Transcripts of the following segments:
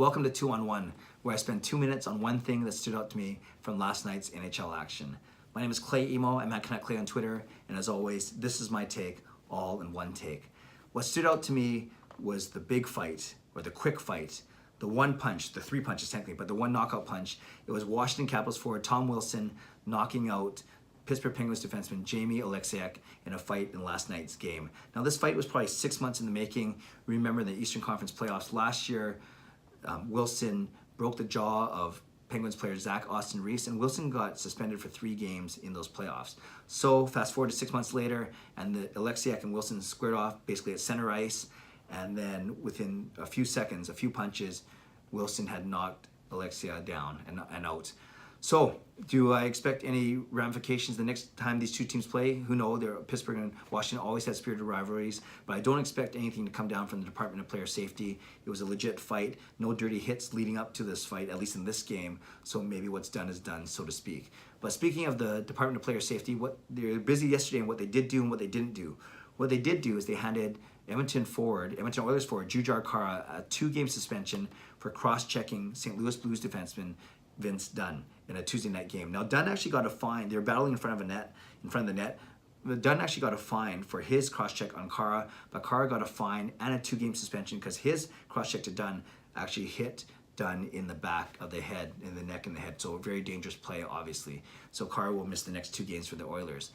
Welcome to 2-on-1, where I spend 2 minutes on one thing that stood out to me from last night's NHL action. My name is Clay Emo. I'm at Clay on Twitter, and as always, this is my take, all in one take. What stood out to me was the big fight, or the quick fight, the one punch, the three punches technically, but the one knockout punch. It was Washington Capitals forward Tom Wilson knocking out Pittsburgh Penguins defenseman Jamie Oleksiak in a fight in last night's game. Now this fight was probably 6 months in the making. Remember the Eastern Conference playoffs last year, Wilson broke the jaw of Penguins player Zach Austin Reese, and Wilson got suspended for 3 games in those playoffs. So fast forward to 6 months later, and the Oleksiak and Wilson squared off basically at center ice, and then within a few seconds, a few punches, Wilson had knocked Oleksiak down and out. So, do I expect any ramifications the next time these two teams play? Who knows? Pittsburgh and Washington always had spirited rivalries, but I don't expect anything to come down from the Department of Player Safety. It was a legit fight. No dirty hits leading up to this fight, at least in this game, so maybe what's done is done, so to speak. But speaking of the Department of Player Safety, they were busy yesterday in what they did do and what they didn't do. What they did do is they handed Edmonton Oilers forward Jujhar Khaira a 2-game suspension for cross-checking St. Louis Blues defenseman Vince Dunn in a Tuesday night game. Now Dunn actually got a fine. They were battling in front of the net. But Dunn actually got a fine for his cross-check on Khaira, but Khaira got a fine and a 2-game suspension because his cross-check to Dunn actually hit Dunn in the back of the head, in the neck and the head. So a very dangerous play, obviously. So Khaira will miss the next 2 games for the Oilers.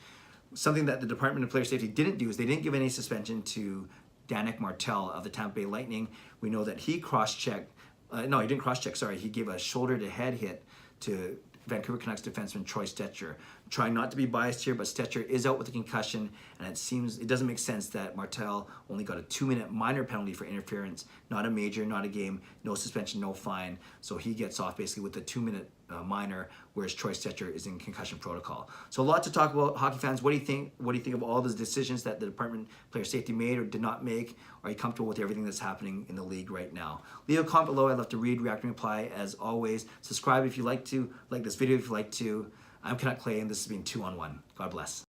Something that the Department of Player Safety didn't do is they didn't give any suspension to Danick Martel of the Tampa Bay Lightning. We know that he cross-checked. No, he didn't cross-check, sorry. He gave a shoulder-to-head hit to Vancouver Canucks defenseman Troy Stecher. I'm trying not to be biased here, but Stecher is out with a concussion, and it doesn't make sense that Martel only got a 2-minute minor penalty for interference, not a major, not a game, no suspension, no fine. So he gets off basically with a 2-minute minor, whereas Troy Stecher is in concussion protocol. So a lot to talk about. Hockey fans, what do you think? What do you think of all those decisions that the Department of Player Safety made or did not make? Are you comfortable with everything that's happening in the league right now? Leave a comment below. I'd love to read, react, and reply as always. Subscribe if you like to, like this video if you like to. I'm Clay, and this has been 2-on-1. God bless.